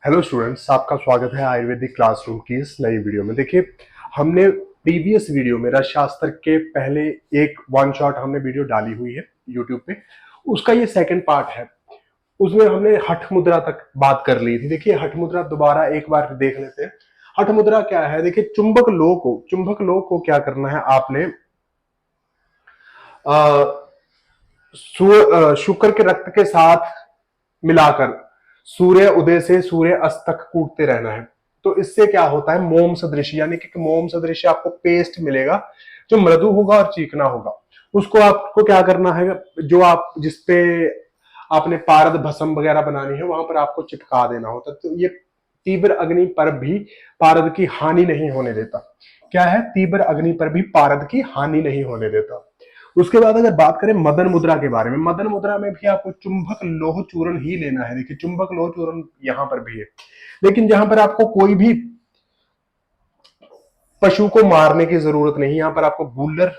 Hello students, आपका स्वागत है आयुर्वेदिक क्लासरूम की इस नई वीडियो में। देखिए, हमने प्रीवियस वीडियो में रसशास्त्र के पहले एक वन शॉट हमने वीडियो डाली हुई है यूट्यूब पे। उसका ये सेकंड पार्ट है। उसमें हमने हठ मुद्रा तक बात कर ली थी। देखिए, हठ मुद्रा दोबारा एक बार देख लेते हैं। हठ मुद्रा क्या है? देखिए, चुंबक लोह को क्या करना है आपने, शुक्र के रक्त के साथ मिलाकर सूर्य उदय से सूर्य अस्त तक कूटते रहना है। तो इससे क्या होता है, मोम सदृश, यानी कि मोम सदृश आपको पेस्ट मिलेगा जो मृदु होगा और चीकना होगा। उसको आपको क्या करना है, जो आप जिसपे आपने पारद भस्म वगैरह बनानी है वहां पर आपको चिपका देना होता है। तो ये तीव्र अग्नि पर भी पारद की हानि नहीं होने देता। क्या है? तीव्र अग्नि पर भी पारद की हानि नहीं होने देता। उसके बाद अगर बात करें मदन मुद्रा के बारे में, मदन मुद्रा में भी आपको चुंबक लोह चूर्ण ही लेना है। देखिए, चुंबक लोह चूर्ण यहां पर भी है, लेकिन जहां पर आपको कोई भी पशु को मारने की जरूरत नहीं, यहां पर आपको गूलर,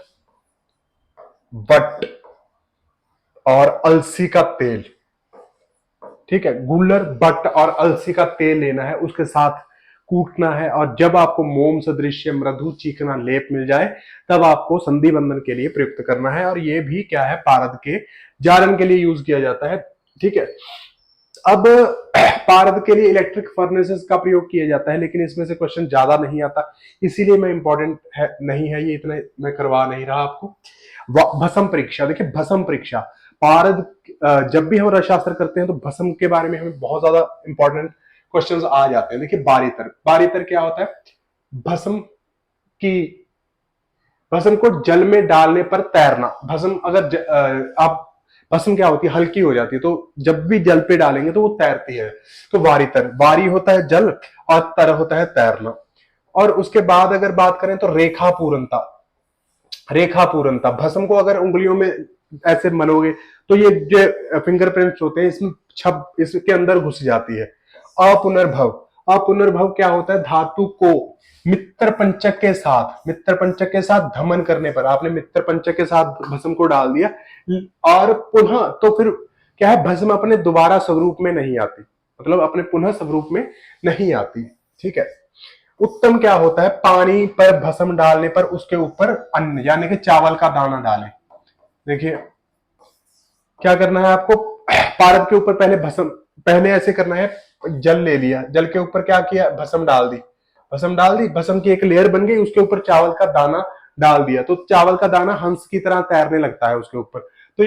बट और अलसी का तेल, ठीक है, गूलर, बट और अलसी का तेल लेना है, उसके साथ कूटना है। और जब आपको मोम सदृश मृदु चीकना लेप मिल जाए तब आपको संधि बंधन के लिए प्रयुक्त करना है। और ये भी क्या है, पारद के जारन के लिए यूज किया जाता है। ठीक है। अब पारद के लिए इलेक्ट्रिक फर्नेसेस का प्रयोग किया जाता है, लेकिन इसमें से क्वेश्चन ज्यादा नहीं आता, इसीलिए मैं इंपॉर्टेंट है नहीं है ये, इतना मैं करवा नहीं रहा आपको। भस्म परीक्षा, देखिए भस्म परीक्षा, पारद जब भी हम रसशास्त्र करते हैं तो भस्म के बारे में हमें बहुत ज्यादा इंपॉर्टेंट क्वेश्चंस आ जाते हैं। देखिए, बारीतर, बारीतर क्या होता है? भस्म की भस्म को जल में डालने पर तैरना। भस्म अगर आप भस्म क्या होती है, हल्की हो जाती है, तो जब भी जल पे डालेंगे तो वो तैरती है। तो वारीतर, वारी होता है जल और तर होता है तैरना। और उसके बाद अगर बात करें तो रेखा पूर्णता, रेखा पूर्णता, भस्म को अगर उंगलियों में ऐसे मलोगे तो ये जो फिंगरप्रिंट्स होते हैं इसमें छप इसके अंदर घुस जाती है। अपुनर्भव, अपुनर्भव क्या होता है? धातु को मित्र पंचक के साथ, मित्र पंचक के साथ धमन करने पर, आपने मित्र पंचक के साथ भस्म को डाल दिया और पुनः, तो फिर क्या है, भस्म अपने दोबारा स्वरूप में नहीं आती, मतलब अपने पुनः स्वरूप में नहीं आती। ठीक है। उत्तम क्या होता है? पानी पर भस्म डालने पर उसके ऊपर अन्न यानी कि चावल का दाना डालें। देखिए, क्या करना है आपको, पारद के ऊपर पहले भस्म, पहले ऐसे करना है, जल ले लिया, जल के ऊपर क्या किया, भस्म डाल दी, भस्म डाल दी, भस्म की एक लेयर बन गई, उसके ऊपर चावल का दाना डाल दिया, तो चावल का दाना हंस की तरह तैरने लगता है उसके ऊपर। तो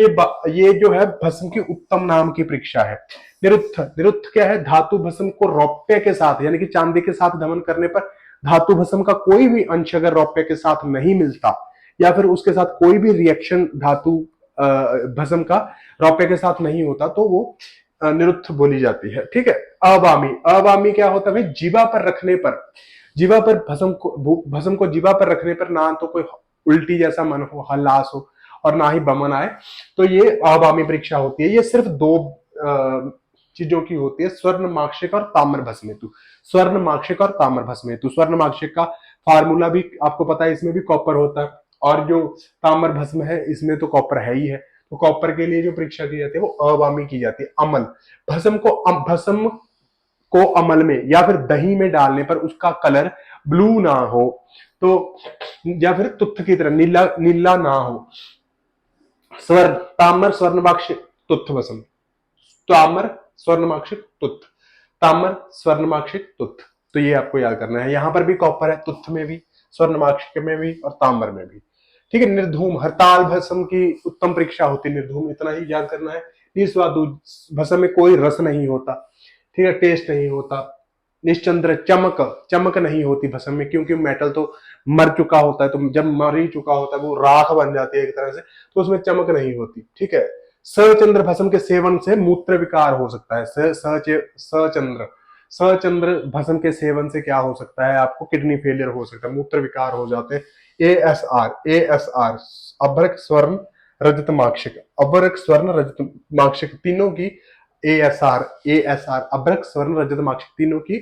ये जो है भस्म की उत्तम नाम की परीक्षा है। निरुत्थ, निरुत्थ क्या है? धातु भस्म को रौप्य के साथ यानी कि चांदी के साथ दमन करने पर धातु भस्म का कोई भी अंश अगर रौप्य के साथ नहीं मिलता या फिर उसके साथ कोई भी रिएक्शन धातु भस्म का रौप्य के साथ नहीं होता तो वो निरुत्थ बोली जाती है। ठीक है। अवामी, अवामी क्या होता है? जीवा पर रखने पर, जीवा पर भस्म को जीवा पर रखने पर ना तो कोई उल्टी जैसा मन हो, हल्लास हो, और ना ही बमन आए, तो ये अवामी परीक्षा होती है। ये सिर्फ दो चीजों की होती है, स्वर्ण माक्षिक और ताम्र भस्मेतु। स्वर्ण माक्षिक और ताम्र भस्मेतु, स्वर्ण माक्षिक का फार्मूला भी आपको पता है, इसमें भी कॉपर होता है, और जो ताम्र भस्म है इसमें तो कॉपर है ही है। तो कॉपर के लिए जो परीक्षा की जाती है वो अवामी की जाती है। अमल, भस्म को अमल में या फिर दही में डालने पर उसका कलर ब्लू ना हो, तो या फिर तुत्थ की तरह नीला नीला ना हो। स्वर्ण, ताम्र स्वर्णमाक्षिक तुत्थ भस्म, ताम्र स्वर्णमाक्षिक तुत्थ, ताम्र स्वर्णमाक्षिक तुत्थ। तो ये आपको याद करना है। यहां पर भी कॉपर है, तुत्थ में भी, स्वर्णमाक्षिक में भी और ताम्र में भी। ठीक है। निर्धूम, हरताल भस्म की उत्तम परीक्षा होती है निर्धूम, इतना ही याद करना है। निस्वादु, भस्म में कोई रस नहीं होता, ठीक है, टेस्ट नहीं होता। निश्चंद्र, चमक, चमक नहीं होती भस्म में, क्योंकि मेटल तो मर चुका होता है, तो जब मर ही चुका होता है वो राख बन जाती है एक तरह से, तो उसमें चमक नहीं होती। ठीक है। सचंद्र भस्म के सेवन से मूत्र विकार हो सकता है। सचंद्र, सचंद्र भस्म के सेवन से क्या हो सकता है? आपको किडनी फेलियर हो सकता है, मूत्र विकार हो जाते हैं। एएसआर, एएसआर, अभ्रक स्वर्ण रजत माक्षिक, अभ्रक स्वर्ण रजत माक्षिक तीनों की, एएसआर, एएसआर अभ्रक स्वर्ण रजत माक्षिक तीनों की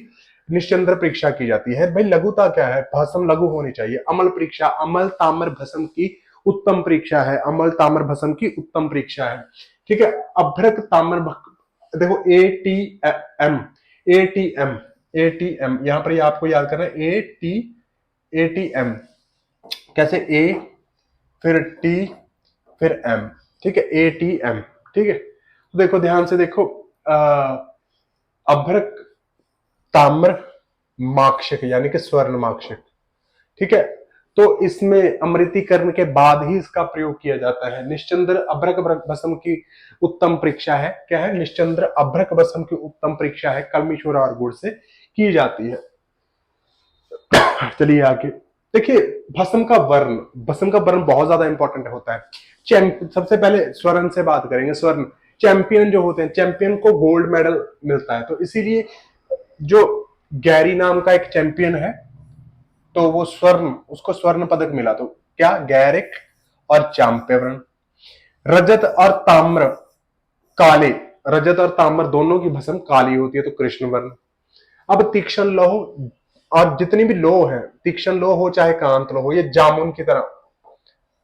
निश्चंद्र परीक्षा की जाती है। भाई लघुता क्या है? भस्म लघु होनी चाहिए। अमल परीक्षा, अमल ताम्र भस्म की उत्तम परीक्षा है, अमल ताम्र भस्म की उत्तम परीक्षा है। ठीक है। अभ्रक ताम्र, देखो A T M, ATM, ATM यहां पर ये आपको याद करना है, एटीएम कैसे, ए फिर टी फिर एम, ठीक है, एटीएम, ठीक है। तो देखो ध्यान से देखो, अभ्रक, ताम्र, माक्षिक यानी कि स्वर्ण माक्षिक, ठीक है। तो इसमें अमृतीकरण के बाद ही इसका प्रयोग किया जाता है। निश्चंद्र अभ्रक भस्म की उत्तम परीक्षा है, क्या है, निश्चंद्र अभ्रक भस्म की उत्तम परीक्षा है कलमीश्वर और गुड़ से की जाती है। चलिए आगे देखिए, भस्म का वर्ण, भस्म का वर्ण बहुत ज्यादा इंपॉर्टेंट होता है। सबसे पहले स्वर्ण से बात करेंगे। स्वर्ण, चैंपियन जो होते हैं, चैंपियन को गोल्ड मेडल मिलता है, तो इसीलिए जो गैरी नाम का एक चैंपियन है, तो वो स्वर्ण, उसको स्वर्ण पदक मिला। तो क्या, गैरिक और चांपेवर्ण। रजत और ताम्र काले, रजत और ताम्र दोनों की भस्म काली होती है, तो कृष्ण वर्ण। अब तीक्ष्ण लोह, और जितनी भी लोह है, तीक्ष्ण लोह हो चाहे कांत लोह हो, ये जामुन की तरह,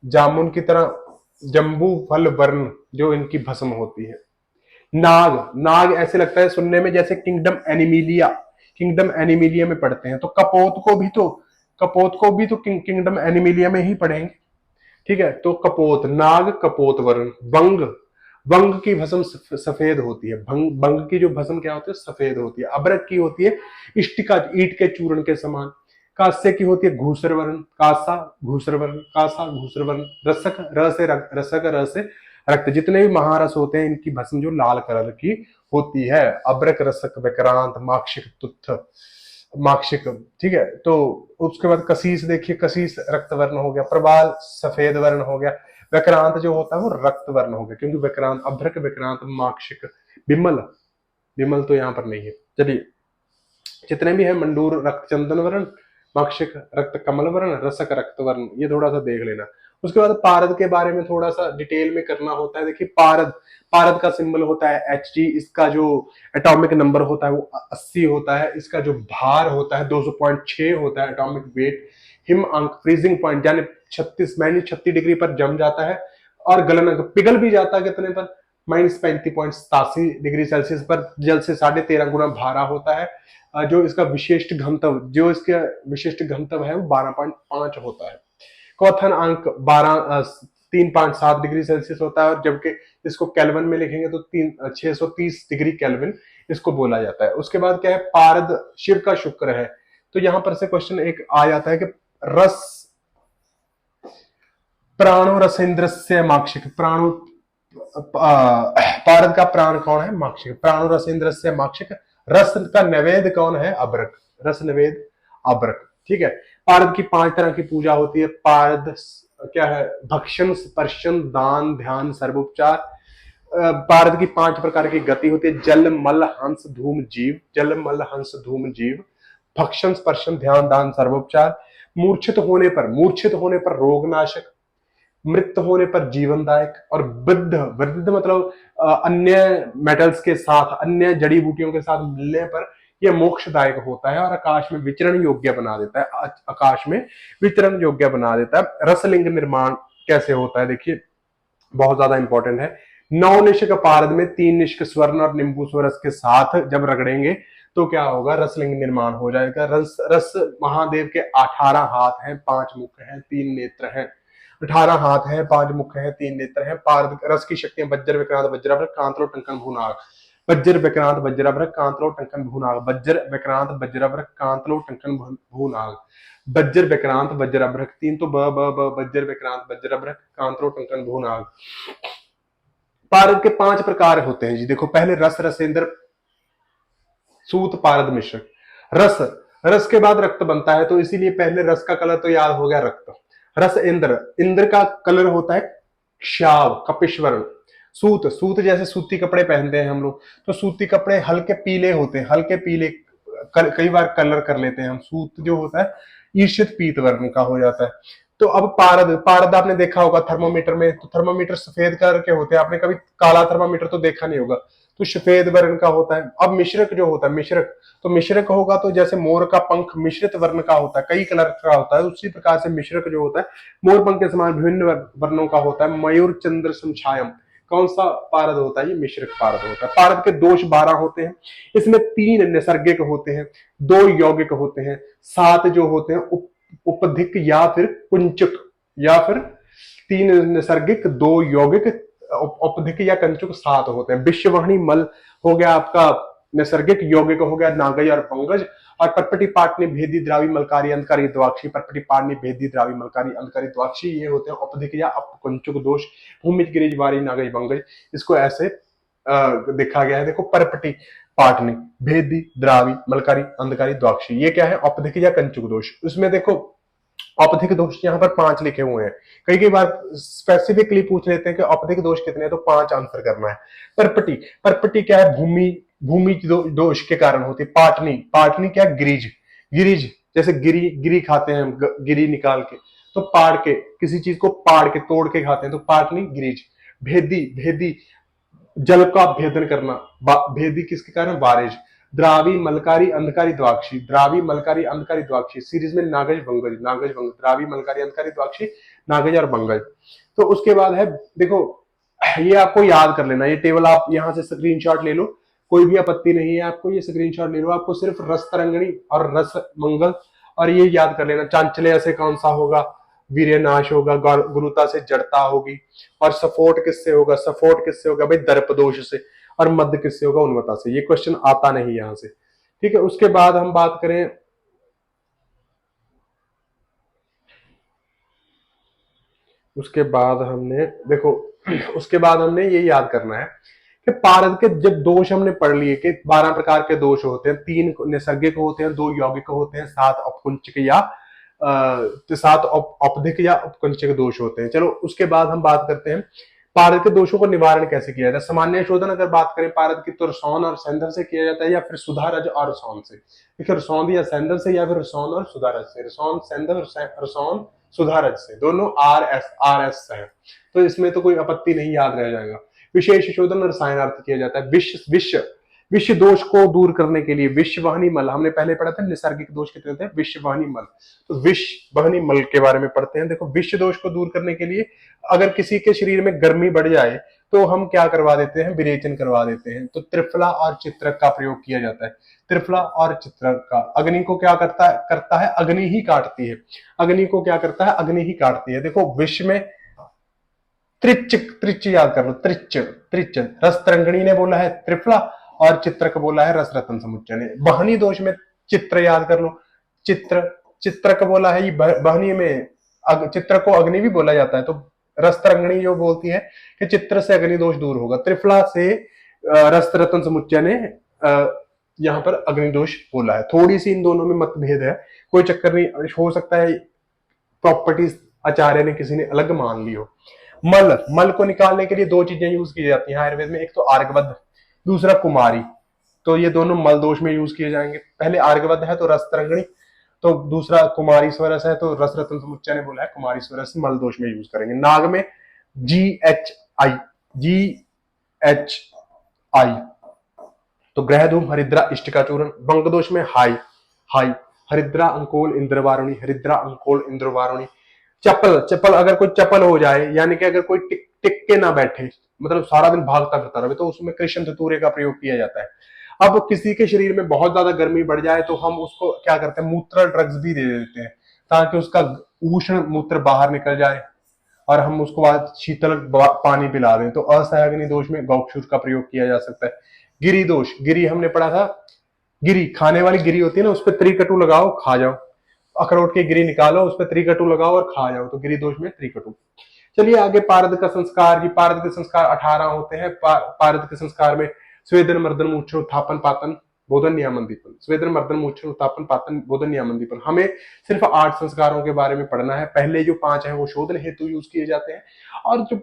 जामुन की तरह जम्बू फल वर्ण जो इनकी भस्म होती है। नाग, नाग ऐसे लगता है सुनने में जैसे किंगडम एनिमिलिया, किंगडम एनिमिलिया में पढ़ते हैं, तो कपोत को भी तो, कपोत को भी तो किंगडम एनिमिलिया में ही पढ़ेंगे, ठीक है। तो कपोत, नाग कपोत वर्ण। बंग, बंग की भस्म सफेद होती है, बंग, बंग की जो भस्म क्या होती है, सफेद होती है। अबरक की होती है इष्टिका, ईट के चूर्ण के समान। कांस्य की होती है घूसर वर्ण, कासा घूसर वर्ण, कासा घूसर वर्ण। रसक, र से रसक, र से रक्त, जितने भी महारस होते हैं इनकी भस्म जो लाल कलर की होती है। अब्रक, रसक, विक्रांत, माक्षिक, तुत्थ, माक्षिक, ठीक है। तो उसके बाद कशीस देखिए, कशीस रक्त वर्ण हो गया। प्रबाल सफेद वर्ण हो गया। विक्रांत जो होता है वो रक्त वर्ण हो गया, क्योंकि विक्रांत, अभ्रक, विक्रांत, माक्षिक। विमल, विमल तो यहां पर नहीं है। चलिए, जितने भी है, मंडूर रक्त चंदन वर्ण, माक्षिक रक्त कमल वर्ण, रसक रक्त वर्ण, ये थोड़ा सा देख लेना। उसके बाद पारद के बारे में थोड़ा सा डिटेल में करना होता है। देखिए पारद, पारद का सिंबल होता है Hg, इसका जो एटॉमिक नंबर होता है वो 80 होता है, इसका जो भार होता है 200.6 होता है एटॉमिक वेट। हिम अंक, फ्रीजिंग पॉइंट, यानी 36 डिग्री पर जम जाता है, और गलन अंक, पिघल भी जाता है कितने पर, -35.87 डिग्री सेल्सियस पर, जल से 13.5 गुना भारा होता है। जो इसका विशिष्ट घनत्व, जो इसका विशिष्ट घनत्व है वो 12.5 होता है। क्वथन अंक 3.7 डिग्री सेल्सियस होता है, और जबकि इसको केल्विन में लिखेंगे तो 630 डिग्री केल्विन इसको बोला जाता है। उसके बाद क्या है, पारद शिव का शुक्र है। तो यहां पर से क्वेश्चन एक आ जाता है कि रस, प्राणो रसेंद्र से माक्षिक, प्राणो, पारद का प्राण कौन है, माक्षिक। प्राणो रसेंद्र से माक्षिक। रस का नैवेद्य कौन है, अब्रक, रस नैवेद्य अब्रक, ठीक है। पारद की 5 तरह की पूजा होती है। पारद क्या है, भक्षण, स्पर्शन, दान, ध्यान, सर्वोपचार। पारद की 5 प्रकार की गति होती है। जल, मल, हंस, धूम, जीव। जल, मल, हंस, धूम, जीव। भक्षण, स्पर्शन, ध्यान, दान, सर्वोपचार। मूर्छित होने पर, मूर्छित होने पर रोगनाशक, मृत होने पर जीवनदायक, और वृद्ध, वृद्ध मतलब अन्य मेटल्स के साथ, अन्य जड़ी बूटियों के साथ मिलने पर यह मोक्षदायक होता है, और आकाश में विचरण योग्य बना देता है, आकाश में विचरण योग्य बना देता है। रसलिंग निर्माण कैसे होता है, देखिए बहुत ज्यादा इंपॉर्टेंट है। 9 निष्क पारद में 3 निष्क स्वर्ण और नींबू स्वरस के साथ जब रगड़ेंगे तो क्या होगा, रसलिंग निर्माण हो जाएगा। रस, रस महादेव के 18 हाथ हैं, 5 मुख हैं, 3 नेत्र हैं। 18 हाथ हैं, 5 मुख हैं, 3 नेत्र हैं। पारद रस की शक्तियां वज्र, विक्रांत, वज्राभ्रक, कांतलो, टंकन, भूनाग। वज्र, विक्रांत, वज्राभ्रक, कांतलो, टंकन, भूनाग। वज्र, विक्रांत, वज्राभ्रक, कांतलो, टंकन, भूनाग। वज्र, विक्रांत, वज्राभ्रक, 3 तो ब वज्र, विक्रांत, वज्राभ्रक, कांतलो, टंकन, भूनाग। पारद के 5 प्रकार होते हैं जी। देखो पहले रस, रसेंद्र, सूत, पारद, मिश्र। रस, रस के बाद रक्त बनता है, तो इसीलिए पहले रस का कलर तो याद हो गया, रक्त। रस इंद्र, इंद्र का कलर होता है क्षाव, कपिश्वर्ण। सूत, सूत जैसे सूती कपड़े पहनते हैं हम लोग, तो सूती कपड़े हल्के पीले होते हैं, हल्के पीले, कई बार कलर कर लेते हैं हम। सूत जो होता है ईर्षित पीत वर्ण का हो जाता है। तो अब पारद, पारद आपने देखा होगा थर्मोमीटर में, तो थर्मोमीटर सफेद कलर के होते हैं, आपने कभी काला थर्मोमीटर तो देखा नहीं होगा, तो सफेद वर्ण का होता है। अब मिश्रक जो होता है, मिश्रक, तो मिश्रक होगा तो जैसे मोर का पंख मिश्रित वर्ण का होता है, कई कलर का होता है, उसी प्रकार से मिश्रक जो होता है मोर पंख के समान विभिन्न वर्णों का होता है। मयूर, चंद्र, समछायम, कौन सा पारद होता है? ये मिश्रित पारद होता है। पारद के दोष 12 होते हैं। इसमें 3 नैसर्गिक होते हैं, 2 यौगिक होते हैं, 7 जो होते हैं उपधिक या फिर कुंचक, या फिर 3 नैसर्गिक, 2 यौगिक, उपधिक या कंचुक 7 होते हैं। विश्ववाहिनी मल हो गया आपका नैसर्गिक, यौगिक हो गया नागज और पंगज, और पर्पटी पाटनी भेदी द्रावी मलकारी अंधकारी द्वाक्षी, पर्पटी पाटनी भेदी द्रावी मलकारी अंधकारी द्वाक्षी, ये होते हैं उपधिक या अपकुंचक दोष। भूमिज गिरिज वारी नागज बंगज, इसको ऐसे देखा गया है। देखो पर्पटी पाटनी भेदी द्रावी मलकारी अंधकारी द्वाक्षी, ये क्या है? औपधिक या कंचुक दोष। उसमें देखो औपधिक दोष यहाँ पर 5 लिखे हुए हैं। कई बार स्पेसिफिकली पूछ लेते हैं कि औपधिक दोष कितने हैं, तो 5 आंसर करना है। पर्पटी, पर्पटी क्या है? भूमि, भूमि दोष के कारण होती है। पाटनी, पाटनी क्या? गिरिज, गिरिज जैसे गिरी, गिरी खाते हैं हम, गिरी निकाल के, तो पाड़ के, किसी चीज को पाड़ के तोड़ के खाते हैं, तो पाटनी गिरिज। भेदी, भेदी जल का भेदन करना, भेदी किसके कारण? बारिश। द्रावी मलकारी अंधकारी द्वाक्षी, द्रावी मलकारी अंधकारी द्वाक्षी, सीरीज में नागज बंगज, नागज बंगज, द्रावी मलकारी अंधकारी द्वाक्षी, नागज और बंगज। तो उसके बाद है, देखो ये आपको याद कर लेना, ये टेबल आप यहां से स्क्रीनशॉट ले लो, कोई भी आपत्ति नहीं है आपको, ये स्क्रीनशॉट ले लो। आपको सिर्फ रस तरंगणी और रस मंगल और ये याद कर लेना। चांचल्य से कौन सा होगा? वीर्य नाश होगा, गुरुता से जड़ता होगी, और सफोट किससे होगा? सफोट किससे होगा भाई? दर्प दोष से। और मध्य किससे होगा? उन्मता से। ये क्वेश्चन आता नहीं यहां से, ठीक है। उसके बाद हम बात करें, उसके बाद हमने देखो उसके बाद हमने ये याद करना है कि पारद के जब दोष हमने पढ़ लिए कि 12 प्रकार के दोष होते हैं, 3 नैसर्गिक होते हैं, 2 यौगिक होते हैं, 7 अपकुंचक या 7 औपधिक या उपकुंचक दोष होते हैं। चलो उसके बाद हम बात करते हैं पारद के दोषों को निवारण कैसे किया जाता है। सामान्य शोधन अगर बात करें पारद की, तो रसौन और सेंधव से किया जाता है, या फिर सुधारज और रसौन से। देखिए रसौन या सेंधव से, या फिर रसौन और सुधारज से। रसौन सेंधव, रसौन सुधारज से, दोनों आर एस है, तो इसमें तो कोई आपत्ति नहीं, याद रह जाएगा। विशेष शोधन रसायनार्थ किया जाता है। विश्व दोष को दूर करने के लिए विश्ववाहिनी मल, हमने पहले पढ़ा था नैसर्गिक दोष कितने थे? विश्ववाहिनी मल, तो विश्ववाहिनी मल के बारे में पढ़ते हैं। देखो विश्व दोष को दूर करने के लिए अगर किसी के शरीर में गर्मी बढ़ जाए तो हम क्या करवा देते हैं? विरेचन करवा देते हैं। तो त्रिफला और चित्रक का प्रयोग किया जाता है। त्रिफला और चित्रक का अग्नि को क्या करता है? अग्नि ही काटती है। अग्नि को क्या करता है? अग्नि ही काटती है। देखो विश्व में त्रिच, त्रिच याद कर लो, त्रिच, त्रिच। रस तरंगणी ने बोला है त्रिफला, और चित्रक बोला है रस रतन समुच्चय ने। बहनी दोष में चित्र याद कर लो, चित्र, चित्रक बोला है, ये बहनी में चित्र को अग्नि भी बोला जाता है। तो रस तरंगणी जो बोलती है कि चित्र से अग्नि दोष दूर होगा, त्रिफला से रस रतन समुच्चय ने यहाँ पर अग्नि दोष बोला है। थोड़ी सी इन दोनों में मतभेद है, कोई चक्कर नहीं, हो सकता है प्रॉपर्टीज आचार्य ने किसी ने अलग मान ली हो। मल, मल को निकालने के लिए 2 चीजें यूज की जाती हैं आयुर्वेद में, एक तो आर्गवध, दूसरा कुमारी। तो ये दोनों मल दोष में यूज किए जाएंगे। पहले आर्गवध है तो रस तरंगणी, तो दूसरा कुमारी स्वरस है, तो रस रतन समुच्चय ने बोला है कुमारी स्वरस मल दोष में यूज करेंगे। नाग में GHI, GHI, तो ग्रह धूम हरिद्रा इष्टिका चूर्ण। बंग दोष में हाई, हाई, हरिद्रा अंकोल इंद्रवारुणी, हरिद्रा अंकोल इंद्रवारुणी। चप्पल, चप्पल अगर कोई चप्पल हो जाए, यानी कि अगर कोई टिक टिक के ना बैठे, मतलब सारा दिन भागता फिरता रहे, तो उसमें कृष्ण धतूरे का प्रयोग किया जाता है। अब किसी के शरीर में बहुत ज्यादा गर्मी बढ़ जाए तो हम उसको क्या करते हैं? मूत्र ड्रग्स भी दे देते हैं ताकि उसका उष्ण मूत्र बाहर निकल जाए, और हम उसको बाद शीतल पानी पिला दें। तो असहयोगी दोष में गौक्षुर का प्रयोग किया जा सकता है। गिरी दोष, गिरी हमने पढ़ा था, गिरी खाने वाली गिरी होती है ना, उस पर त्रिकटु लगाओ खा जाओ। अखरोट की गिरी निकालो, उस पर त्रिकटु लगाओ और खा जाओ, तो गिरी दोष में त्रिकटु। चलिए आगे पारद का संस्कार। ये पारद के संस्कार 18 होते हैं। पारद के संस्कार में स्वेदन मर्दन मूत्र उत्थापन पातन बोधन नियामन दीपन, स्वेदन मर्दन मूत्र उत्थापन पातन बोधन नियामन दीपन। हमें सिर्फ 8 संस्कारों के बारे में पढ़ना है। पहले जो 5 हैं वो शोधन हेतु यूज किए जाते हैं, और जो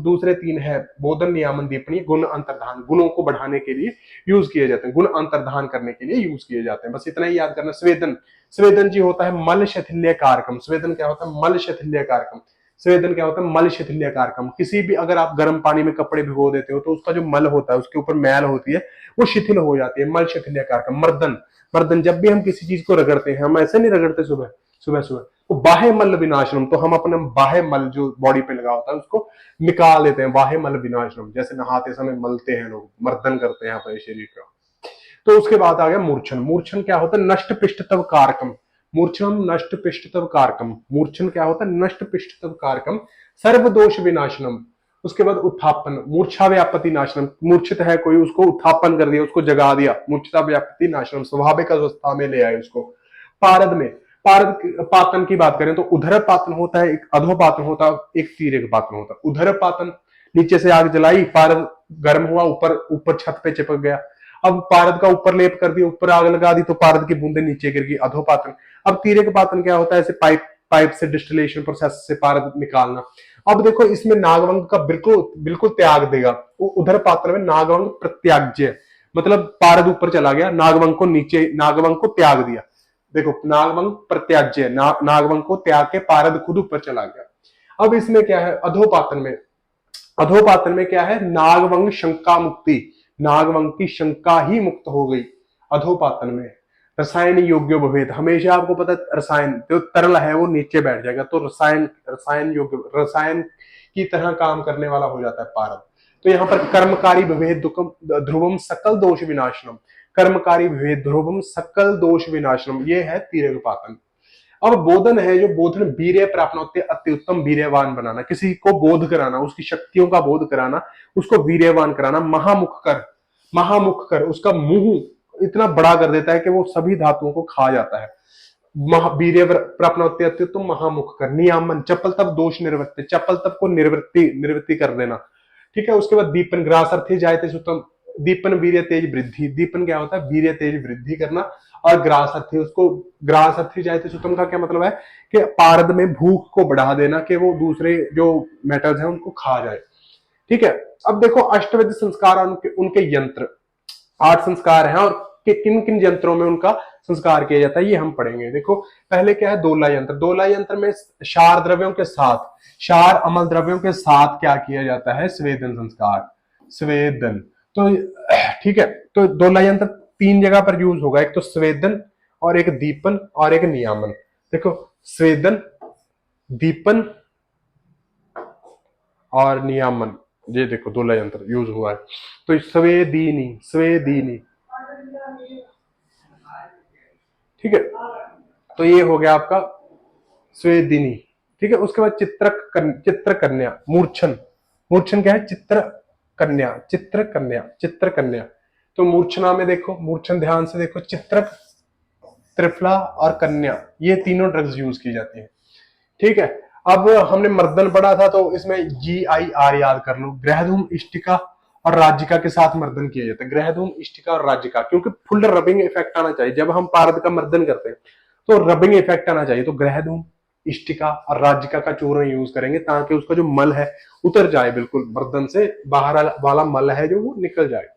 दूसरे 3 है बोधन नियामन दीपनी, गुण अंतर्धान, गुणों को बढ़ाने के लिए यूज किए जाते हैं, गुण अंतर्धान करने के लिए यूज किए जाते हैं। बस इतना ही याद करना। स्वेदन, स्वेदन जी होता है मल शैथिल्य कारकम। स्वेदन क्या होता है? मल शैथिल्य कारकम। स्वेदन क्या होता है, मल शिथिल्य कारकम। किसी भी अगर आप गर्म पानी में कपड़े भिगो देते हो तो उसका जो मल होता है, उसके ऊपर मैल होती है, वो शिथिल हो जाती है, मल शिथिल्य कारकम। मर्दन, मर्दन जब भी हम किसी चीज को रगड़ते हैं, हम ऐसे नहीं रगड़ते सुबह सुबह सुबह, तो बाह्य मल विनाशनम, तो हम अपने बाह्य मल जो बॉडी पे लगा होता है उसको निकाल देते हैं, बाह्य मल विनाशनम। जैसे नहाते समय मलते हैं लोग, मर्दन करते हैं अपने शरीर का। तो उसके बाद आ गया मूर्छन। मूर्छन क्या होता है, नष्ट पिष्ट तव कारकम। मूर्छनम नष्ट पिष्ट तव कारकम। मूर्छन क्या होता है, नष्ट पिष्ट तव कारकम, सर्वदोष विनाशनम। उसके बाद उत्थापन, मूर्छा व्यापति नाशनम। मूर्छित है कोई, उसको उत्थापन कर दिया, उसको जगा दिया, मूर्छिता व्यापति नाशनम, स्वाभाविक अवस्था में ले आए उसको। पारद में, पारद पातन की बात करें तो उधर पातन होता है, एक अधोपातन होता है, एक तीर्यक पातन होता है। उधर पातन, नीचे से आग जलाई, पारद गर्म हुआ, ऊपर ऊपर छत पे चिपक गया, अब पारद का ऊपर लेप कर दिया, ऊपर आग लगा दी तो पारद की बूंदे नीचे गिर गई, अधोपातन। अब तीर्यक पातन क्या होता है, ऐसे पाइप पाइप से डिस्टिलेशन प्रोसेस से पारद निकालना। अब देखो इसमें नागवंग का बिल्कुल बिल्कुल त्याग देगा, उधर पात्र में नागवंग प्रत्याज्य, मतलब पारद ऊपर चला गया, नागवंग को नीचे, नागवंग को त्याग दिया। देखो नागवंग प्रत्याज्य, नागवंग को त्याग के पारद खुद ऊपर चला गया। अब इसमें क्या है, अधोपातन में, अधोपातन में क्या है, नागवंग शंका मुक्ति, नागवंग की शंका ही मुक्त हो गई अधोपातन में। रसायन योग्य भवेद, हमेशा आपको पता है रसायन जो तरल है वो नीचे बैठ जाएगा, तो रसायन रसायन योग्य, रसायन की तरह काम करने वाला हो जाता है पारद। तो यहाँ पर कर्मकारी भवेद दुखम ध्रुवम सकल दोष विनाशनम, कर्मकारी भवेद ध्रुवम सकल दोष विनाशनम, ये है तीर्यपातन। अब बोधन है, जो बोधन वीर्य प्राप्त अति उत्तम वीर्यवान बनाना, किसी को बोध कराना, उसकी शक्तियों का बोध कराना, उसको वीर्यवान कराना। महामुख कर, महामुख कर, उसका मुंह इतना बड़ा कर देता है कि वो सभी धातुओं को खा जाता है। वीर्य प्राप्त अति उत्तम महामुख कर। नियामन, चपल तब दोष निवृत्ति, चपल तब को निवृत्ति निवृत्ति कर देना, ठीक है। उसके बाद दीपन, ग्रास अर्थी जायते सुतम, दीपन वीर्य तेज वृद्धि, दीपन क्या होता है, वीर्य तेज वृद्धि करना। और ग्रास अर्थी, उसको ग्रास अर्थी जायते सुतम का क्या मतलब है कि पारद में भूख को बढ़ा देना, कि वो दूसरे जो मेटल्स हैं उनको खा जाए, ठीक है। अब देखो अष्टविध संस्कार, उनके उनके यंत्र, 8 संस्कार हैं, और किन किन यंत्रों में उनका संस्कार किया जाता है ये हम पढ़ेंगे। देखो पहले क्या है, दोला यंत्र। दोला यंत्र में क्षार द्रव्यों के साथ, क्षार अमल द्रव्यों के साथ क्या किया जाता है, स्वेदन संस्कार, स्वेदन। तो ठीक है, तो दोला यंत्र 3 जगह पर यूज होगा, एक तो स्वेदन और एक दीपन और एक नियामन। देखो स्वेदन, दीपन और नियामन, ये देखो दोला यंत्र यूज हुआ है। तो स्वेदीनी, स्वेदीनी, ठीक है, तो ये हो गया आपका स्वेदिनी, ठीक है। उसके बाद चित्र कन्या, मूर्छन, मूर्छन क्या है, चित्र कन्या, चित्र कन्या, चित्र कन्या। तो मूर्छना में देखो, मूर्छन ध्यान से देखो, चित्रक, त्रिफला और कन्या, ये तीनों ड्रग्स यूज की जाती है, ठीक है। अब हमने मर्दन पढ़ा था, तो इसमें GIR याद कर लो, ग्रहधूम, इष्टिका और राज्यिका के साथ मर्दन किया जाता है। ग्रहधूम, इष्टिका और राज्यिका, क्योंकि फुल रबिंग इफेक्ट आना चाहिए जब हम पारद का मर्दन करते हैं, तो रबिंग इफेक्ट आना चाहिए। तो ग्रहधूम, इष्टिका और राज्यिका का चूर्ण यूज करेंगे ताकि उसका जो मल है उतर जाए, बिल्कुल मर्दन से बाहर वाला मल है जो वो निकल जाए।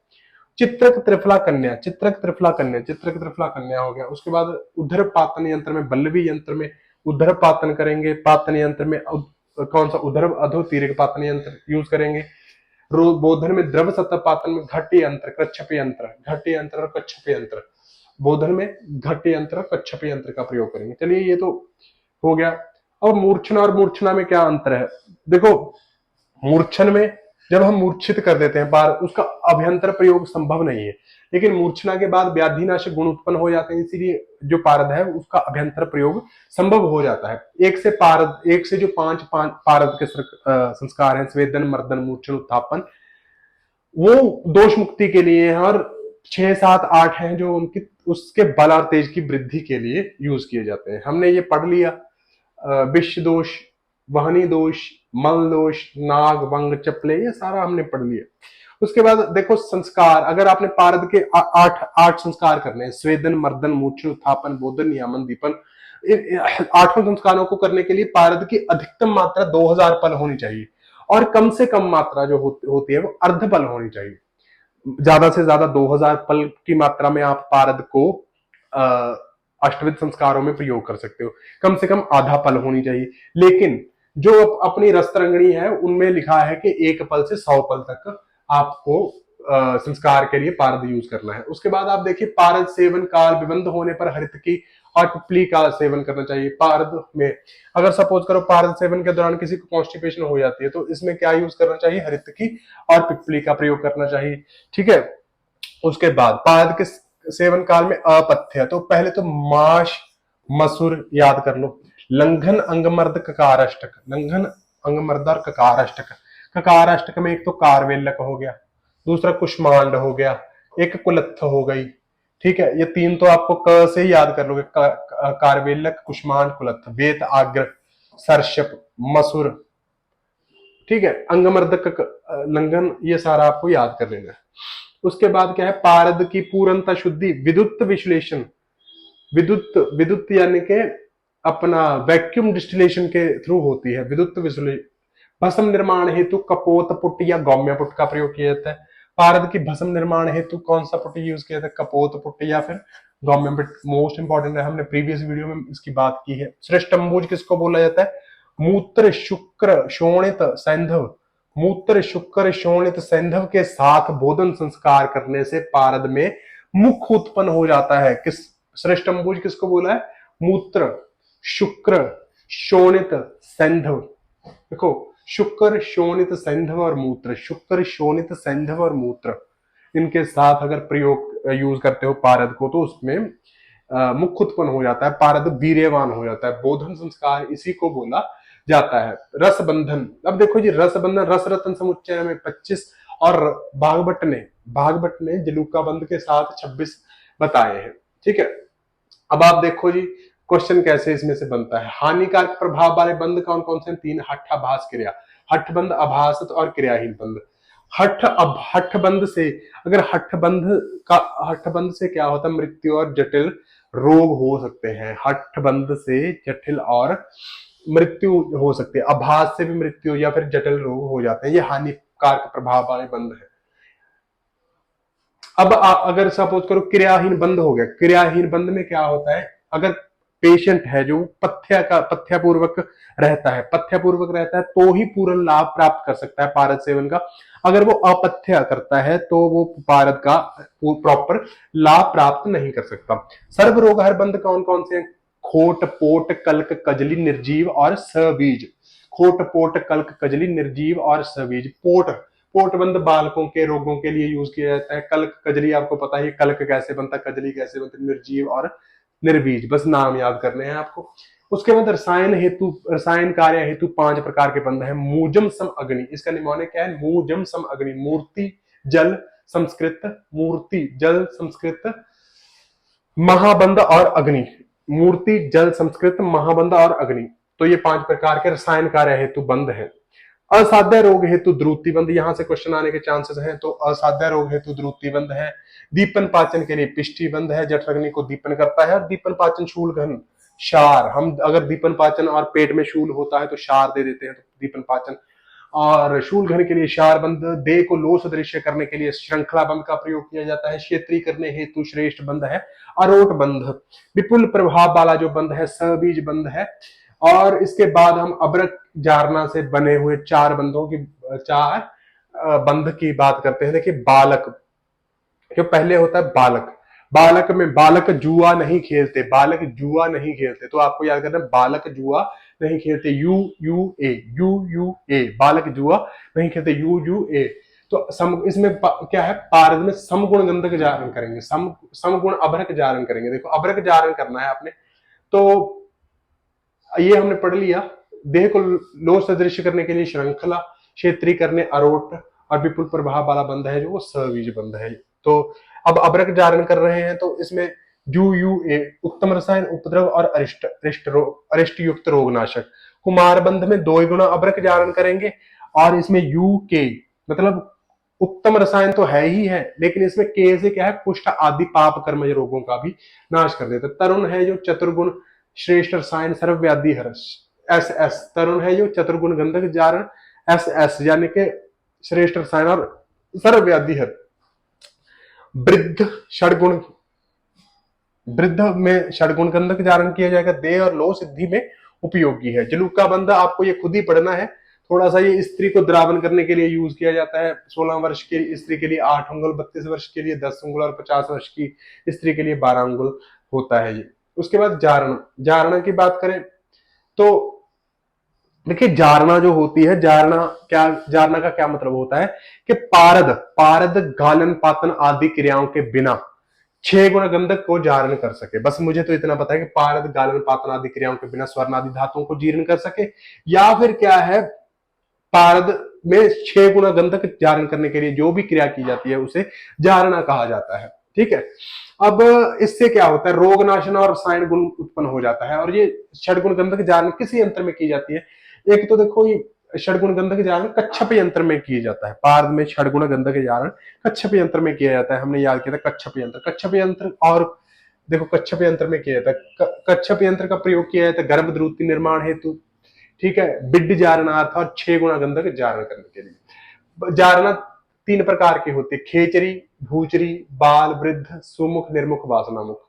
चित्रक, त्रिफला, कन्या, चित्रक, त्रिफला, कन्या, चित्रक, त्रिफला, कन्या हो गया। उसके बाद उधर पातन यंत्र में, बल्लवी यंत्र में उधर पातन करेंगे, पातन यंत्र में कौन सा, उधर अधो तीर्यक पातन यंत्र यूज करेंगे। बोधन में द्रव सतह, पातन में घट्ट यंत्र, कच्छप यंत्र, घट्ट यंत्र और कच्छप यंत्र। बोधन में घट्ट यंत्र और कच्छप यंत्र का प्रयोग करेंगे। चलिए ये तो हो गया। अब मूर्छना और मूर्छना में क्या अंतर है, देखो मूर्छन में जब हम मूर्छित कर देते हैं बार, उसका अभ्यंतर प्रयोग संभव नहीं है, लेकिन मूर्छना के बाद व्याधिनाशक गुण उत्पन्न हो जाते हैं, इसीलिए जो पारद है उसका अभ्यंतर प्रयोग संभव हो जाता है। एक से जो पांच पारद के संस्कार हैं, स्वेदन, मर्दन, मूर्छन, उत्थापन, वो दोष मुक्ति के लिए है, और 6, 7, 8 हैं जो उनकी उसके बल और तेज की वृद्धि के लिए यूज किए जाते हैं। हमने ये पढ़ लिया, विष दोष, वहनी दोष, मल दोष, नाग, वंग, चपले, ये सारा हमने पढ़ लिया। उसके बाद देखो संस्कार, अगर आपने पारद के 8 संस्कार करने हैं, स्वेदन, मर्दन, मूर्छन, उत्थापन, बोधन, नियामन, दीपन, 8 संस्कारों को करने के लिए पारद की अधिकतम मात्रा 2000 पल होनी चाहिए, और कम से कम मात्रा जो होती है वो अर्ध पल होनी चाहिए। ज्यादा से ज्यादा 2000 पल की मात्रा में आप पारद को अष्टविध संस्कारों में प्रयोग कर सकते हो, कम से कम आधा पल होनी चाहिए। लेकिन जो अपनी रसतरंगिणी है उनमें लिखा है कि 1 पल से 100 पल तक आपको संस्कार के लिए पारद यूज करना है। उसके बाद आप देखिए पारद सेवन काल विबंध होने पर हरितकी और पिपली का सेवन करना चाहिए। पारद में अगर सपोज करो पारद सेवन के दौरान किसी को कॉन्स्टिपेशन हो जाती है तो इसमें क्या यूज करना चाहिए, हरितकी और पिपली का प्रयोग करना चाहिए। ठीक है, उसके बाद पारद के सेवन काल में अपथ्य, तो पहले तो माश मसूर याद कर लो, लंघन अंगमर्द ककारष्टक, लंघन अंगमर्द और ककारष्टक। ककारष्टक में एक तो कारवेलक हो गया, दूसरा कुष्मांड हो गया, एक कुलत्थ हो गई। ठीक है, ये 3 तो आपको क से ही याद कर लोगे, कारवेलक कुष्मांड कुलत्थ, वेत आग्र सर्षप मसूर। ठीक है, अंगमर्दक लंघन, ये सारा आपको याद कर लेना है। उसके बाद क्या है, पारद की पूर्णता शुद्धि विद्युत विश्लेषण, विद्युत विद्युत यानी कि अपना वैक्यूम डिस्टिलेशन के थ्रू होती है विद्युत विश्लेषण। भस्म निर्माण हेतु कपोत पुट या गौम्य पुट का प्रयोग किया जाता है। पारद की भस्म निर्माण हेतु कौन सा पुट यूज किया जाता है, कपोत पुट या फिर गौम्य पुट। मोस्ट इंपॉर्टेंट है, हमने प्रीवियस वीडियो में इसकी बात की है। श्रेष्ठ अंबुज किसको बोला जाता है, मूत्र शुक्र शोणित सैंधव, मूत्र शुक्र शोणित सैंधव के साथ बोधन संस्कार करने से पारद में मुख उत्पन्न हो जाता है। किस श्रेष्ठ अंबुज किसको बोला है, मूत्र शुक्र शोणित सैंधव। देखो शुक्र शोणित सैंधव और मूत्र, शुक्र शोणित सैंधव और मूत्र, इनके साथ अगर प्रयोग यूज करते हो पारद को तो उसमें मुख उत्पन्न हो जाता है, पारद वीर्यवान हो जाता है। बोधन संस्कार इसी को बोला जाता है। रस बंधन, अब देखो जी रस बंधन रस रत्न समुच्चय में 25 और भागवत ने जलूका बंध के साथ 26 बताए हैं। ठीक है, अब आप देखो जी क्वेश्चन कैसे इसमें से बनता है। हानिकारक प्रभाव वाले बंध कौन कौन से, 3 हठ आभास क्रिया, हठ बंध आभासत और क्रियाहीन बंध। हठ बंध से, अगर हठ बंध से क्या होता है, मृत्यु और जटिल रोग हो सकते हैं। हठ बंध से जटिल और मृत्यु हो सकती है, आभास से भी मृत्यु या फिर जटिल रोग हो जाते हैं, ये हानिकारक प्रभाव वाले बंध है। अब अगर सपोज करो क्रियाहीन बंद हो गया, क्रियाहीन बंद में क्या होता है, अगर पेशेंट है जो पथ्यपूर्वक रहता है तो ही पूर्ण लाभ प्राप्त कर सकता है पारद सेवन का। अगर वो अपथ्य करता है तो वो पारद का प्रॉपर लाभ प्राप्त नहीं कर सकता। सर्व रोग हर बंद कौन कौन से हैं, खोट पोट कल्क कजली निर्जीव और सबीज। खोट पोट कल्क कजली निर्जीव और सबीज। पोटबंद बालकों के रोगों के लिए यूज किया जाता है। कल्क कजली आपको पता है कल्क कैसे बनता है, कजली कैसे बनती है, निर्जीव और निर्बीज, बस नाम याद करने हैं आपको। उसके बाद रसायन कार्य हेतु 5 प्रकार के बंध है। मूजम सम अग्नि, इसका निमोनिक क्या है, मूजम सम अग्नि, मूर्ति जल संस्कृत महाबंध और अग्नि, मूर्ति जल संस्कृत महाबंध और अग्नि। तो ये 5 प्रकार के रसायन कार्य हेतु बंध है। असाध्य रोग हेतु द्रुति बंध, यहां से क्वेश्चन आने के चांसेस हैं, तो असाध्य रोग हेतु द्रुति बंध है। दीपन पाचन के लिए पिष्टी बंध है, जठराग्नि को दीपन करता है। और दीपन पाचन शूल घन क्षार, हम अगर दीपन पाचन और पेट में शूल होता है तो क्षार दे देते हैं, तो दीपन पाचन। और शूल घन के लिए क्षार बंध, देह को लो सदृश्य करने के लिए श्रृंखला बंध का प्रयोग किया जाता है। क्षेत्रीय करने हेतु श्रेष्ठ बंध है अरोट बंध। विपुल प्रभाव वाला जो बंध है सबीज बंध है। और इसके बाद हम अब्रक जारना से बने हुए 4 बंध की बात करते हैं। देखिए बालक, जो पहले होता है बालक, बालक में बालक जुआ नहीं खेलते, बालक जुआ नहीं खेलते, तो आपको याद करना बालक जुआ नहीं खेलते, यू यू ए, बालक जुआ नहीं खेलते, यू यू ए। तो इसमें क्या है, पारद में समगुण गंधक जारण करेंगे, समगुण अभ्रक जारण करेंगे। देखो अभ्रक जारण करना है आपने, तो ये हमने पढ़ लिया। देह को लो सदृश करने के लिए श्रृंखला, क्षेत्रीय करने अरोट, और विपुल प्रभाव वाला बंध है जो वो सबीज बंध है। तो अब अभ्रक जारण कर रहे हैं, तो इसमें यू यू ए उत्तम रसायन उपद्रव और अरिष्ट युक्त रोगनाशक। कुमार बंध में 2 गुना अभ्रक जारण करेंगे, और इसमें यू के मतलब उत्तम रसायन तो है ही है, लेकिन इसमें के से क्या है, कुष्ठ आदि पाप कर्मज रोगों का भी नाश कर देता है। तरुण है जो चतुर्गुण श्रेष्ठ रसायन सर्वव्याधि हर्ष, एस एस तरुण है जो चतुर्गुण गंधक जारण, एस एस यानी कि श्रेष्ठ रसायन और सर्वव्याधि हर। वृद्ध षडगुण, वृद्ध में षडगुण गंधक जारण किया जाएगा। देह और लो सिद्धि में उपयोगी है। जलूका बंध आपको ये खुद ही पढ़ना है थोड़ा सा। ये स्त्री को द्रावण करने के लिए यूज किया जाता है। 16 वर्ष की स्त्री के लिए 8 अंगुल, 32 वर्ष के लिए 10 अंगुल और 50 वर्ष की स्त्री के लिए 12 अंगुल होता है ये। उसके बाद जारण, जारणा की बात करें तो देखिए जारणा जो होती है, जारणा क्या, जारणा का क्या मतलब होता है कि पारद, पारद गालन पातन आदि क्रियाओं के बिना 6 गुना गंधक को जारण कर सके। बस मुझे तो इतना पता है कि पारद गालन पातन आदि क्रियाओं के बिना स्वर्ण आदि धातुओं को जीर्ण कर सके, या फिर क्या है, पारद में 6 गुना गंधक जारण करने के लिए जो भी क्रिया की जाती है उसे जारणा कहा जाता है। ठीक है। अब इससे क्या होता है, रोग नाशन और रसायन गुण उत्पन्न हो जाता है। और ये षडगुण गंधक जारण किसी यंत्र में की जाती है। एक तो देखो ये षडगुण गंधक जारण कच्छप यंत्र में किया जाता है। पारद में षडगुण गंधक जारण कच्छप यंत्र में किया जाता है। हमने याद किया था कच्छप यंत्र, कच्छप यंत्र। और देखो कच्छप यंत्र में किया जाता है, कच्छप यंत्र का प्रयोग किया जाता है गर्भद्रुति निर्माण हेतु। ठीक है, बिड्ड जारणार्थ और 6 गुना गंधक जारण करने के लिए। जारणा 3 प्रकार की होती है, खेचरी, भूचरी, बाल, वृद्ध, सुमुख, निर्मुख, वासनामुख।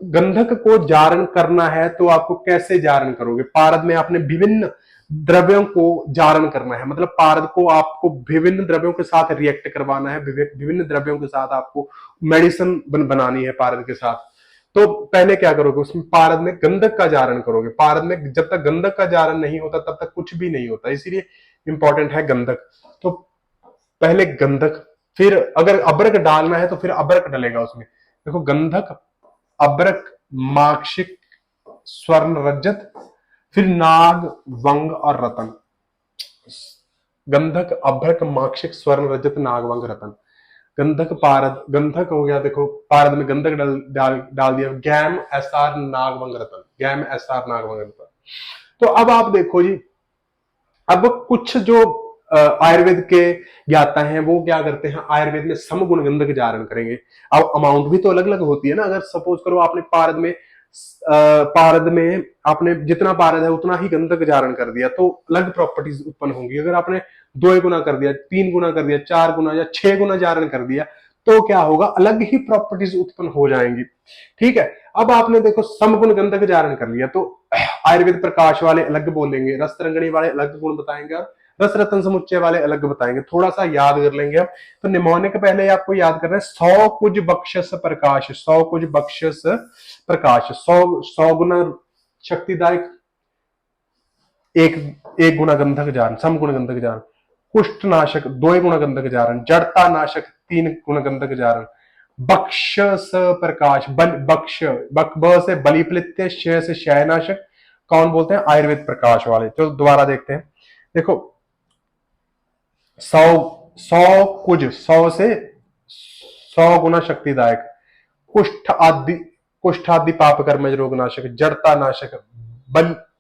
गंधक को जारण करना है तो आपको कैसे जारण करोगे? पारद में आपने विभिन्न द्रव्यों को जारण करना है, मतलब पारद को आपको विभिन्न द्रव्यों के साथ रिएक्ट करवाना है, विभिन्न द्रव्यों के साथ आपको मेडिसिन बनानी है पारद के साथ। तो पहले क्या करोगे, उसमें पारद में गंधक का जारण करोगे। पारद में जब तक गंधक का जारण नहीं होता तब तक कुछ भी नहीं होता, इसीलिए इंपॉर्टेंट है गंधक। तो पहले गंधक, फिर अगर अबरक डालना है तो फिर अबरक डलेगा उसमें। देखो गंधक, अबरक, माक्षिक, स्वर्ण रजत, फिर नाग, वंग और रतन। गंधक, अभ्रक, माक्षिक, स्वर्ण रजत, नाग, वंग, रतन। गंधक, पारद, गंधक हो गया, देखो पारद में गंधक डाल दिया, गैम, एसआर, नाग, वंग, रतन, गैम, एसआर, नाग, वंग, रतन। तो अब आप देखो जी, अब कुछ जो आयुर्वेद के ज्ञाता हैं वो क्या करते हैं, आयुर्वेद में समगुण गंधक जारण करेंगे। अब अमाउंट भी तो अलग अलग होती है ना। अगर सपोज करो आपने पारद में आपने जितना पारद है उतना ही गंधक जारण कर दिया तो अलग प्रॉपर्टीज उत्पन्न होंगी। अगर आपने 2 गुना कर दिया, 3 गुना कर दिया, 4 गुना या 6 गुना जारण कर दिया तो क्या होगा, अलग ही प्रॉपर्टीज उत्पन्न हो जाएंगी। ठीक है। अब आपने देखो समगुण गंधक जारण कर लिया तो आयुर्वेद प्रकाश वाले अलग बोलेंगे, रस तरंगणी वाले अलग गुण बताएंगे और रस रतन समुच्चय वाले अलग बताएंगे। थोड़ा सा याद कर लेंगे हम। तो निमोनिक पहले आपको याद करना है, 100 कुज बक्षस प्रकाश, 100 कुज बक्षस प्रकाश, 100 गुना शक्तिदायक, एक गुना गंधक जारण, समगुण गंधक जारण। कुष्ठ नाशक 2 गुना गंधक जारण, जड़ता नाशक 3 गुना गंधक जारण। बक्षस प्रकाश, बक्ष, ब से बलिप्लित्य, श से शयनाशक, कौन बोलते हैं, आयुर्वेद प्रकाश वाले। तो दोबारा देखते हैं, देखो 100 कुज, 100 से 100 गुना शक्तिदायक, कुष्ठ आदि पाप कर्मज रोग नाशक, जड़ता नाशक,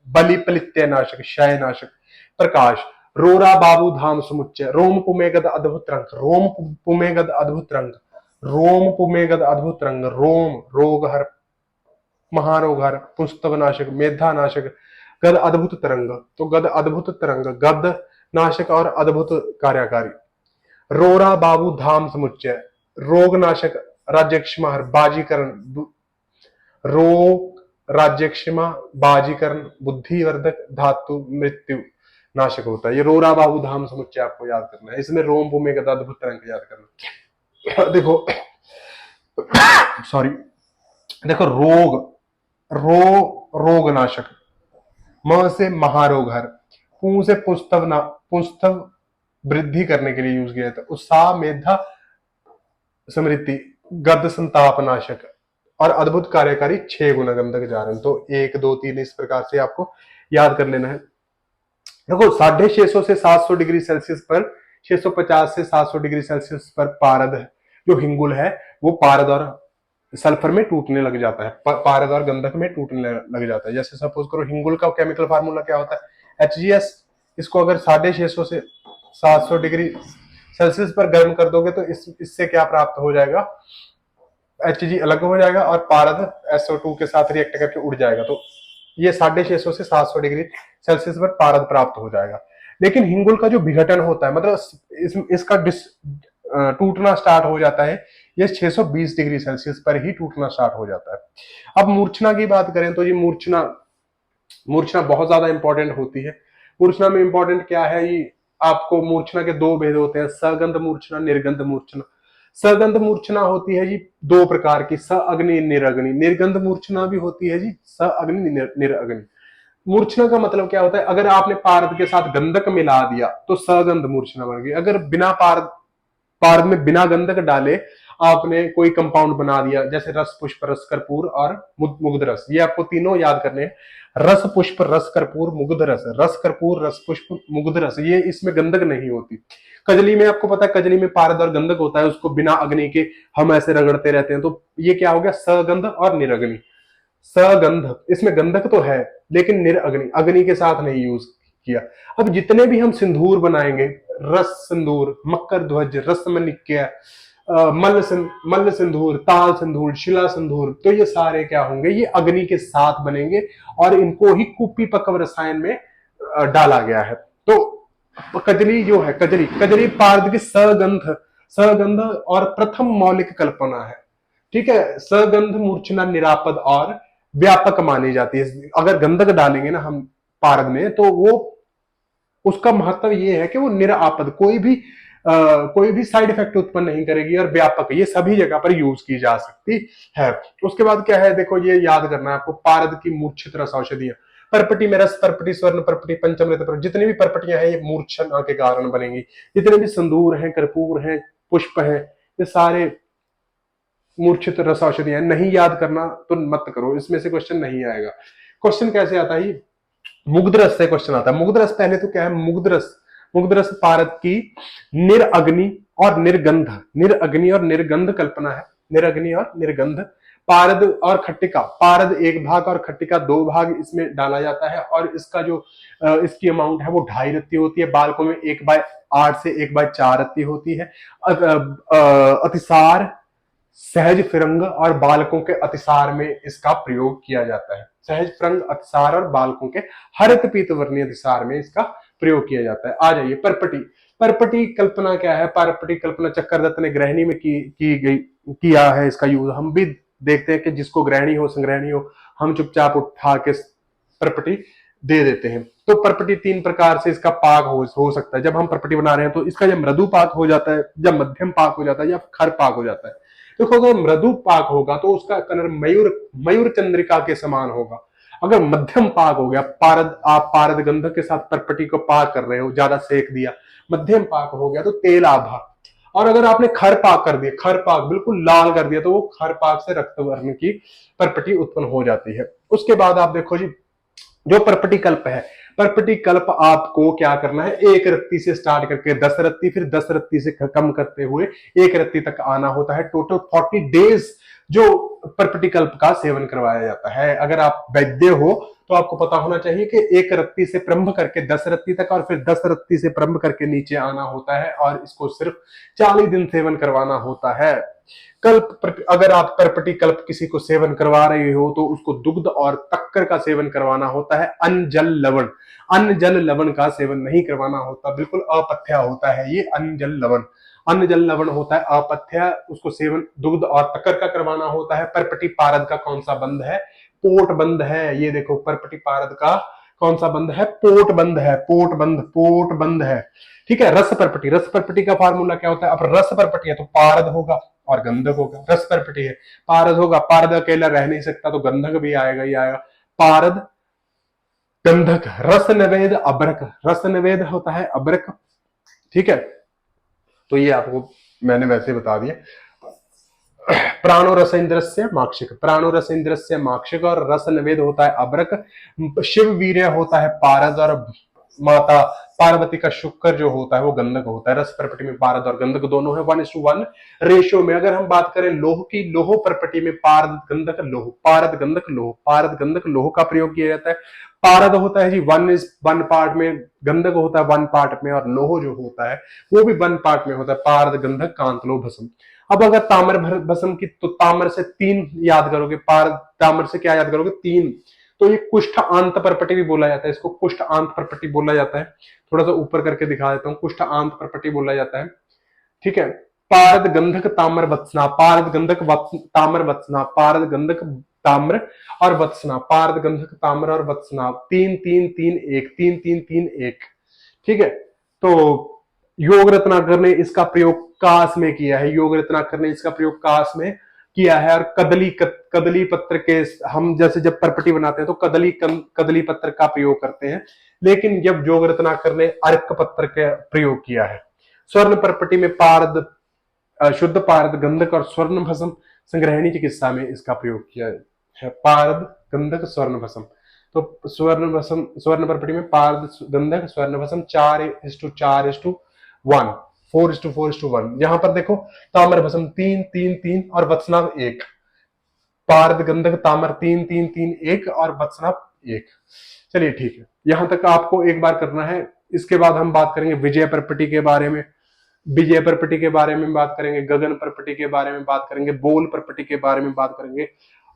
बलिपलित्य नाशक, क्षय नाशक, प्रकाश, रोरा बाबू धाम समुच्चय, रोम पुमेगद अद्भुत रंग, रोम पुमेगद अद्भुत रंग, रोम पुमेगद अद्भुत रंग, रोम रोग हर, महारोग हर, पुस्तक नाशक, मेधा नाशक, गद अद्भुत तरंग। तो गद अद्भुत तरंग, गद नाशक और अद्भुत कार्यकारी। रोरा बाबू धाम समुच्चय, रोग नाशक, राज्यक्षमा, बाजीकरण, रोग, राज्यक्षमा, बाजीकरण, बुद्धिवर्धक, धातु, मृत्यु नाशक होता है। ये रोरा बाबू धाम समुच्चय आपको याद करना है। इसमें रोम भूमि गदा अद्भुत तरंग याद करना। देखो सॉरी, देखो रोग नाशक, म से महारोग हर, पू से पुस्तव वृद्धि करने के लिए यूज किया जाता है। उत्साह, मेधा, स्मृति, गद संताप नाशक और अद्भुत कार्यकारी 6 गुना गंधक जारण। तो 1 2 3 इस प्रकार से आपको याद कर लेना है। देखो 650 से 700 डिग्री सेल्सियस पर, 650 से 700 डिग्री सेल्सियस पर पारद है, जो हिंगुल है वो पारद और सल्फर में टूटने लग जाता है, पारद और गंधक में टूटने लग जाता है। जैसे सपोज करो हिंगुल का केमिकल फार्मूला क्या होता है, HgS। इसको अगर 650 से 700 डिग्री सेल्सियस पर गर्म कर दोगे तो इससे क्या प्राप्त हो जाएगा, Hg अलग हो जाएगा और पारद SO2 के साथ रिएक्ट करके उड़ जाएगा। तो ये 650 से 700 डिग्री सेल्सियस पर पारद प्राप्त हो जाएगा। लेकिन हिंगुल का जो विघटन होता है, मतलब इसका टूटना स्टार्ट हो जाता है, ये 620 डिग्री सेल्सियस पर ही टूटना स्टार्ट हो जाता है। अब मूर्छना की बात करें तो ये मूर्छना मूर्छना बहुत ज्यादा इंपॉर्टेंट होती है। मूर्छना में इंपॉर्टेंट क्या है, ये आपको मूर्छना के दो भेद होते हैं, सगंध मूर्छना, निर्गंध मूर्छना। सगंध मूर्छना होती है जी दो प्रकार की, स अग्नि निरग्नि। निर्गंध मूर्छना भी होती है जी स अग्नि निरग्नि। मूर्छना का मतलब क्या होता है, अगर आपने पारद के साथ गंधक मिला दिया तो सगंध मूर्छना बन गई। अगर बिना पारद पारद में बिना गंधक डाले आपने कोई कंपाउंड बना दिया, जैसे रस पुष्प रस कर्पूर और मुग्ध रस, ये आपको तीनों याद करने हैं। रस पुष्प रस कर्पूर मुग्ध रस, रस कर्पूर रस पुष्प मुग्ध रस, ये इसमें गंधक नहीं होती। कजली में आपको पता है, कजली में पारद और गंधक होता है, उसको बिना अग्नि के हम ऐसे रगड़ते रहते हैं, तो ये क्या हो गया, सगंध और निरग्नि। सगंध, इसमें गंधक तो है लेकिन निरअग्नि, अग्नि के साथ नहीं यूज किया। अब जितने भी हम सिंदूर बनाएंगे, रस सिंदूर, मकर ध्वज, रसमनिक्य, मल्ल सिंदूर, ताल सिंदूर, शिला सिंदूर, तो ये सारे क्या होंगे, ये अग्नि के साथ बनेंगे और इनको ही कुपीपकव रसायन में डाला गया है। तो कजली जो है, कजली कजली पारद की सगंध, सगंध और प्रथम मौलिक कल्पना है। ठीक है, सगंध मूर्छना निरापद और व्यापक मानी जाती है। अगर गंधक डालेंगे ना हम पारद में, तो वो उसका महत्व ये है कि वो निरापद, कोई भी साइड इफेक्ट उत्पन्न नहीं करेगी और व्यापक, ये सभी जगह पर यूज की जा सकती है। उसके बाद क्या है, देखो ये याद करना है आपको, पारद की मूर्छित रस औषधियां। परपटी में रस परपटी, स्वर्ण परपटी, पंचमृत परपटी, जितनी भी परपटियां हैं ये मूर्छना के कारण बनेंगी। जितने भी संदूर हैं, कर्पूर हैं, पुष्प हैं, ये सारे मूर्छित रस औषधियां। नहीं याद करना तो मत करो, इसमें से क्वेश्चन नहीं आएगा। क्वेश्चन कैसे आता है, मुग्ध रस से क्वेश्चन आता है। मुग्ध रस पहले तो क्या है, मुग्ध रस, मुग्ध रस पारद की निरअग्नि और निर्गंध, निरअग्नि और निर्गंध कल्पना है। निरअग्नि और निर्गंध, पारद और खट्टिका, पारद एक भाग और खट्टिका दो भाग इसमें डाला जाता है, और इसका जो इसकी अमाउंट है वो 2.5 रत्ती होती है। बालकों में 1/8 से 1/4 रत्ती होती है। अतिसार, सहज फिरंग और बालकों के अतिसार में इसका प्रयोग किया जाता है। सहज फिरंग, अतिसार और बालकों के हरित पीत वर्णीय अतिसार में इसका प्रयोग किया जाता है। आ जाइए परपटी। परपटी कल्पना क्या है, परपटी कल्पना चक्रदत्त ने ग्रहणी में की गई, किया है इसका यूज। हम भी देखते हैं कि जिसको ग्रहणी हो संग्रहणी हो, हम चुपचाप उठा के परपटी दे देते हैं। तो परपटी 3 प्रकार से इसका पाक हो सकता है। जब हम परपटी बना रहे हैं तो इसका जब मृदु पाक हो जाता है, जब मध्यम पाक हो जाता है, या खर पाक हो जाता है। देखो अगर मृदु पाक होगा तो उसका कलर मयूर चंद्रिका के समान होगा। अगर मध्यम पाक हो गया, आप पारद गंधक के साथ परपटी को पाक कर रहे हो, ज्यादा सेक दिया, मध्यम पाक हो गया तो तेल आभा। और अगर आपने खर पाक कर दिया, खर पाक बिल्कुल लाल कर दिया, तो वो खर पाक से रक्त वर्ण की परपटी उत्पन्न हो जाती है। उसके बाद आप देखो जी, जो परपटी कल्प है, परपटी कल्प आपको क्या करना है, 1 रत्ती से स्टार्ट करके 10 रत्ती, फिर 10 रत्ती से कम करते हुए 1 रत्ती तक आना होता है। टोटल 40 डेज जो परपटी कल्प का सेवन करवाया जाता है। अगर आप वैद्य हो तो आपको पता होना चाहिए कि 1 रत्ती से प्रारंभ करके 10 रत्ती तक, और फिर 10 रत्ती से प्रारंभ करके नीचे आना होता है, और इसको सिर्फ 40 दिन सेवन करवाना होता है। कल्प, अगर आप परपटी कल्प किसी को सेवन करवा रहे हो तो उसको दुग्ध और तक्कर का सेवन करवाना होता है। अन्न जल लवण, अन्न जल लवण का सेवन नहीं करवाना होता, बिल्कुल अपथ्य होता है ये अन्न जल लवण। अन्न जल लवण होता है अपथ्य, उसको सेवन दुग्ध और तक्कर का करवाना होता है। परपटी पारद का कौन सा बंद है, पोट बंद है। ये देखो परपटी पारद का कौन सा बंद है, पोट बंद है, पोट बंद, पोट बंद है। ठीक है, रस परपटी, रस परपटी का फार्मूला क्या होता है, अब रस परपटी है तो पारद होगा और गंधक होगा। रस परपटी है, पारद होगा, पारद अकेला रह नहीं सकता तो गंधक भी आएगा ही आएगा। पारद गंधक, रस निवेद अबरक, रस निवेद होता है अबरक। ठीक है, तो ये आपको मैंने वैसे बता दिया। प्राणो रस इंद्रस्य माक्षिक, प्राणो रस इंद्रस्य माक्षिक, और रस निवेद होता है अबरक। शिव वीर्य होता है पारद, और माता पार्वती का शुक्र जो होता है वो गंधक होता है। रस परपटी में पारद और गंधक दोनों है 1:1 रेशियो में। अगर हम बात करें लोह की, लोह परपटी में पारद गंधक लोह, पारद गंधक लोह, पारद गंधक लोह का प्रयोग किया जाता है। पारद होता है जी 1:1 पार्ट में, गंधक होता है 1 पार्ट में, और लोह जो होता है वो भी 1 पार्ट में होता है। पारद गंधक कांतलो भस्म। अब अगर ताम्र भस्म की, तो ताम्र से 3 याद करोगे, पारद ताम्र से क्या याद करोगे, 3। तो ये कुष्ठ आंत परपटी भी बोला जाता है, इसको कुष्ठ आंत परपटी बोला जाता है। थोड़ा सा ऊपर करके दिखा देता हूं, कुष्ठ आंत परपटी बोला जाता है। ठीक है, पारद गंधक ताम्र वत्सना, पारद गंधक ताम्र वत्सना, पारद गंधक ताम्र और वत्सनाभ, पारद गंधक ताम्र और वत्सनाभ, 3 3 3 1, 3 3 3 1। ठीक है, तो योग रत्नाकर ने इसका प्रयोग कांस में किया है, योग रत्नाकर ने इसका प्रयोग कांस में किया है। और कदली पत्र के, हम जैसे जब परपटी बनाते हैं तो कदली पत्र का प्रयोग करते हैं, लेकिन जब योग रत्नाकर ने अर्क पत्र का प्रयोग किया है। स्वर्ण परपटी में पारद, शुद्ध पारद गंधक और स्वर्ण भस्म संग्रहणी चिकित्सा में इसका प्रयोग किया है। पारद गंधक स्वर्ण भस्म, तो स्वर्ण परपटी में पारद गंधक स्वर्ण भस्म 4:4:1, 4:4:1। यहां पर देखो ताम्र भस्म 3 3 3 और वत्सनाभ 1, पारद गंधक ताम्र 3 3 3 1 और वत्सनाभ 1। चलिए ठीक है, यहां तक आपको एक बार करना है। इसके बाद हम बात करेंगे विजय परपटी के बारे में, विजय परपटी के बारे में बात करेंगे, गगन परपटी के बारे में बात करेंगे, बोल परपटी के बारे में बात करेंगे।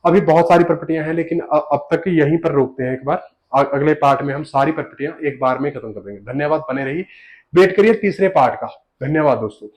अभी बहुत सारी परपटियां हैं, लेकिन अब तक यहीं पर रोकते हैं एक बार। अगले पार्ट में हम सारी परपटियां एक बार में खत्म कर देंगे। धन्यवाद, बने रहिए, वेट करिए तीसरे पार्ट का। धन्यवाद दोस्तों।